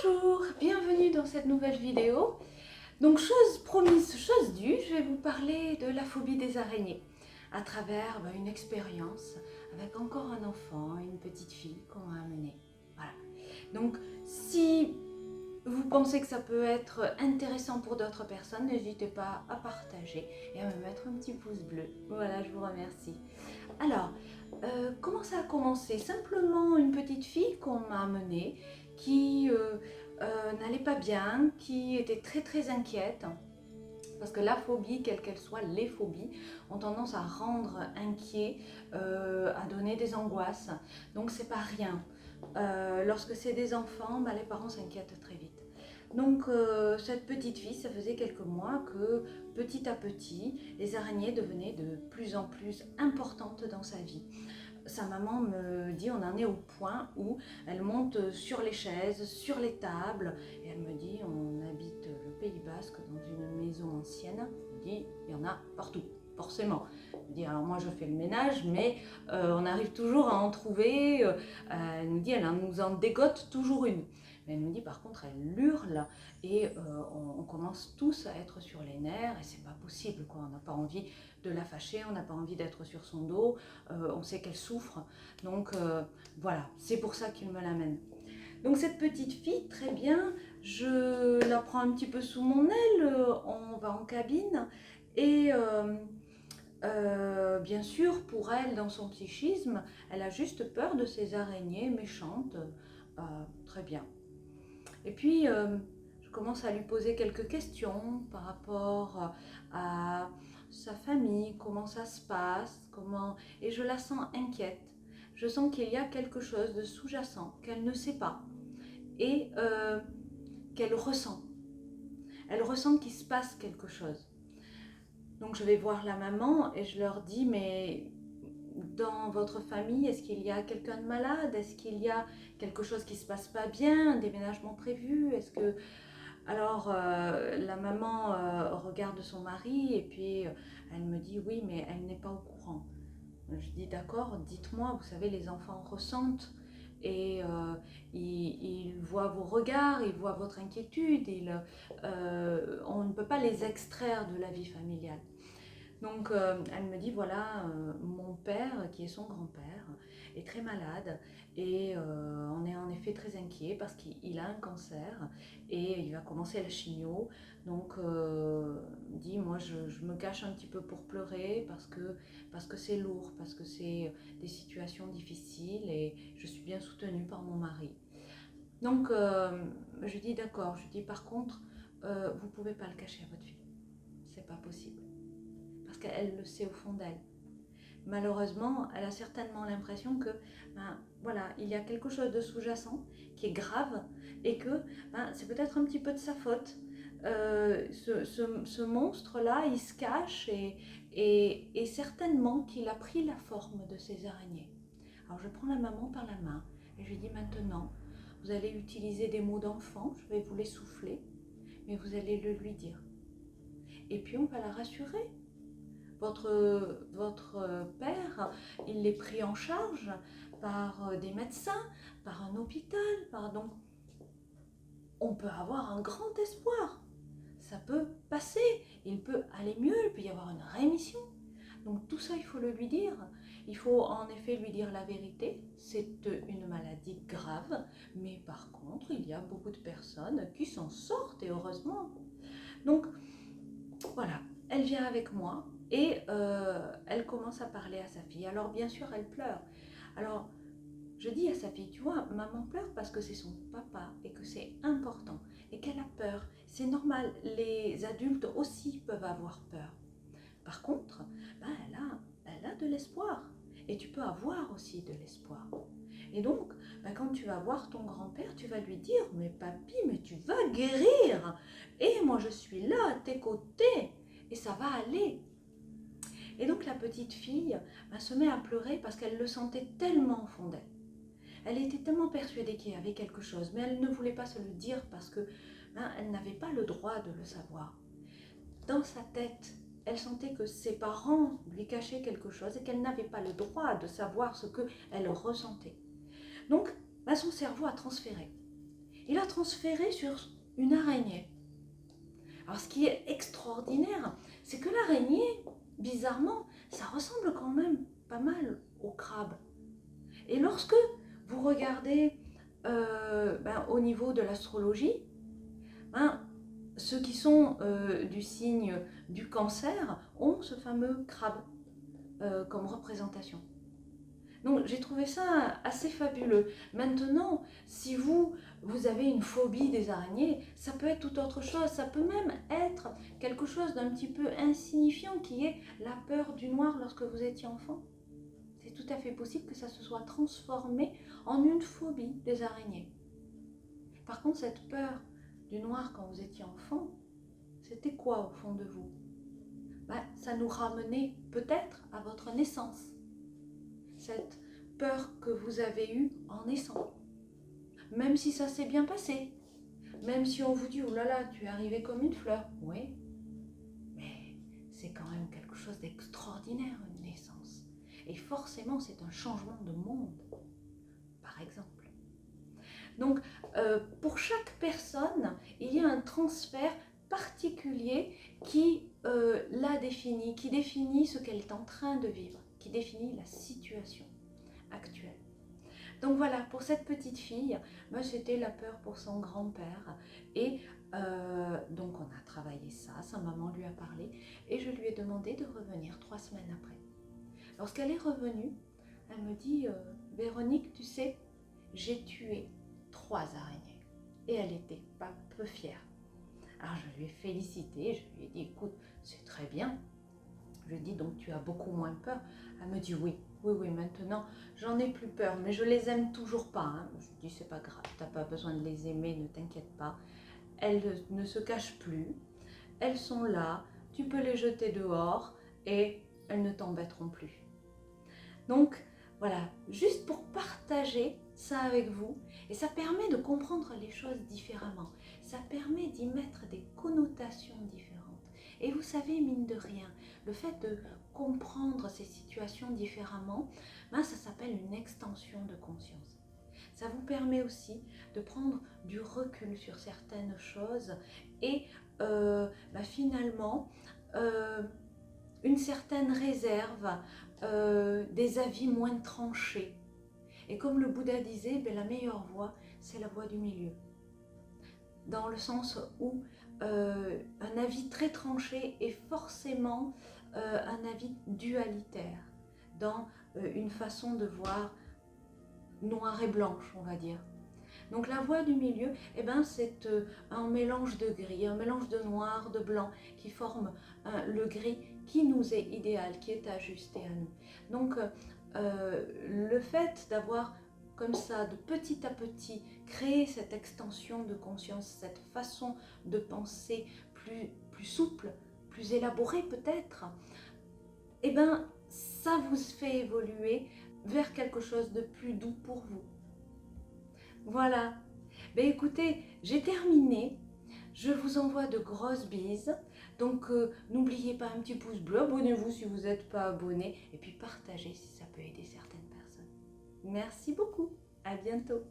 Bonjour, bienvenue dans cette nouvelle vidéo. Donc chose promise, chose due, je vais vous parler de la phobie des araignées à travers une expérience avec encore un enfant, une petite fille qu'on m'a amenée. Voilà. Donc si vous pensez que ça peut être intéressant pour d'autres personnes, n'hésitez pas à partager et à me mettre un petit pouce bleu. Voilà, je vous remercie. Alors, comment ça a commencé? Simplement une petite fille qu'on m'a amenée qui n'allait pas bien, qui était très inquiète. Parce que la phobie, quelle qu'elle soit, les phobies ont tendance à rendre inquiet, à donner des angoisses. Donc c'est pas rien. Lorsque c'est des enfants, les parents s'inquiètent très vite. Donc cette petite fille, ça faisait quelques mois que petit à petit, les araignées devenaient de plus en plus importantes dans sa vie. Sa maman me dit on en est au point où elle monte sur les chaises, sur les tables, et elle me dit on habite le Pays Basque dans une maison ancienne. Elle me dit il y en a partout, forcément. Elle me dit alors moi je fais le ménage, mais on arrive toujours à en trouver. Elle nous dit elle nous en dégote toujours une. Mais elle me dit par contre elle hurle et on commence tous à être sur les nerfs et c'est pas possible quoi. On n'a pas envie de la fâcher, on n'a pas envie d'être sur son dos, on sait qu'elle souffre. Donc voilà, c'est pour ça qu'il me l'amène. Donc cette petite fille, très bien, je la prends un petit peu sous mon aile, on va en cabine et bien sûr, pour elle, dans son psychisme, elle a juste peur de ces araignées méchantes. Très bien. Et puis, je commence à lui poser quelques questions par rapport à sa famille, comment ça se passe, et je la sens inquiète. Je sens qu'il y a quelque chose de sous-jacent qu'elle ne sait pas et qu'elle ressent. Elle ressent qu'il se passe quelque chose. Donc je vais voir la maman et je leur dis, mais dans votre famille, est-ce qu'il y a quelqu'un de malade? Est-ce qu'il y a quelque chose qui ne se passe pas bien? Un déménagement prévu? Est-ce que... Alors la maman regarde son mari et puis elle me dit oui, mais elle n'est pas au courant. Je dis d'accord, dites-moi, vous savez, les enfants ressentent et ils voient vos regards, ils voient votre inquiétude, on ne peut pas les extraire de la vie familiale. Donc elle me dit voilà, mon père, qui est son grand-père, est très malade et on est en effet très inquiet parce qu'il a un cancer et il va commencer la chimio. Donc dit moi je me cache un petit peu pour pleurer parce que c'est lourd, parce que c'est des situations difficiles et je suis bien soutenue par mon mari. Donc je dis d'accord, je dis par contre vous ne pouvez pas le cacher à votre fille, c'est pas possible. Parce qu'elle le sait au fond d'elle. Malheureusement, elle a certainement l'impression que voilà, il y a quelque chose de sous-jacent qui est grave et que c'est peut-être un petit peu de sa faute. Ce monstre-là, il se cache et certainement qu'il a pris la forme de ces araignées. Alors je prends la maman par la main et je lui dis maintenant, vous allez utiliser des mots d'enfant, je vais vous les souffler, mais vous allez le lui dire. Et puis on va la rassurer. Votre père, il est pris en charge par des médecins, par un hôpital, donc on peut avoir un grand espoir. Ça peut passer, il peut aller mieux, il peut y avoir une rémission. Donc tout ça, il faut le lui dire. Il faut en effet lui dire la vérité. C'est une maladie grave, mais par contre, il y a beaucoup de personnes qui s'en sortent et heureusement. Donc voilà, elle vient avec moi. Et elle commence à parler à sa fille. Alors bien sûr, elle pleure. Alors je dis à sa fille, tu vois, maman pleure parce que c'est son papa et que c'est important et qu'elle a peur. C'est normal, les adultes aussi peuvent avoir peur. Par contre, elle a de l'espoir. Et tu peux avoir aussi de l'espoir. Et donc, quand tu vas voir ton grand-père, tu vas lui dire, mais papy, mais tu vas guérir. Et moi, je suis là à tes côtés. Et ça va aller. Et donc la petite fille se met à pleurer parce qu'elle le sentait tellement au fond d'elle. Elle était tellement persuadée qu'il y avait quelque chose, mais elle ne voulait pas se le dire parce que elle n'avait pas le droit de le savoir. Dans sa tête, elle sentait que ses parents lui cachaient quelque chose et qu'elle n'avait pas le droit de savoir ce qu'elle ressentait. Donc, son cerveau a transféré. il a transféré sur une araignée. Alors ce qui est extraordinaire, c'est que l'araignée, bizarrement, ça ressemble quand même pas mal au crabe. Et lorsque vous regardez au niveau de l'astrologie, ceux qui sont du signe du Cancer ont ce fameux crabe comme représentation. Donc j'ai trouvé ça assez fabuleux. Maintenant, si vous avez une phobie des araignées, ça peut être tout autre chose. Ça peut même être quelque chose d'un petit peu insignifiant qui est la peur du noir lorsque vous étiez enfant. C'est tout à fait possible que ça se soit transformé en une phobie des araignées. Par contre, cette peur du noir quand vous étiez enfant, c'était quoi au fond de vous? Ça nous ramenait peut-être à votre naissance. Cette peur que vous avez eue en naissant. Même si ça s'est bien passé, même si on vous dit « Oh là là, tu es arrivé comme une fleur », oui, mais c'est quand même quelque chose d'extraordinaire, une naissance. Et forcément, c'est un changement de monde, par exemple. Donc, pour chaque personne, il y a un transfert particulier qui la définit, qui définit ce qu'elle est en train de vivre, qui définit la situation actuelle. Donc voilà, pour cette petite fille, moi c'était la peur pour son grand-père. Et donc on a travaillé ça, sa maman lui a parlé et je lui ai demandé de revenir 3 semaines après. Lorsqu'elle est revenue, elle me dit « Véronique, tu sais, j'ai tué 3 araignées. » Et elle était pas peu fière. Alors je lui ai félicité, je lui ai dit « Écoute, c'est très bien. » Je lui ai dit « Donc tu as beaucoup moins peur ?» Elle me dit « Oui, maintenant j'en ai plus peur, mais je les aime toujours pas. Hein. » Je lui ai dit « C'est pas grave, t'as pas besoin de les aimer, ne t'inquiète pas. Elles ne se cachent plus, elles sont là, tu peux les jeter dehors et elles ne t'embêteront plus. » Donc voilà, juste pour partager ça avec vous, et ça permet de comprendre les choses différemment. Ça permet d'y mettre des connotations différentes. Et vous savez, mine de rien, le fait de comprendre ces situations différemment, ça s'appelle une extension de conscience. Ça vous permet aussi de prendre du recul sur certaines choses et finalement une certaine réserve, des avis moins tranchés. Et comme le Bouddha disait, la meilleure voie, c'est la voie du milieu. Dans le sens où un avis très tranché est forcément un avis dualitaire, dans une façon de voir noir et blanche, on va dire. Donc la voie du milieu, c'est un mélange de gris, un mélange de noir, de blanc, qui forme le gris qui nous est idéal, qui est ajusté à nous. Donc le fait d'avoir comme ça, de petit à petit, créé cette extension de conscience, cette façon de penser plus souple, plus élaborée peut-être, ça vous fait évoluer vers quelque chose de plus doux pour vous. Voilà. Écoutez, j'ai terminé. Je vous envoie de grosses bises. Donc, n'oubliez pas un petit pouce bleu. Abonnez-vous si vous n'êtes pas abonné. Et puis, partagez si ça peut aider certaines personnes. Merci beaucoup. À bientôt.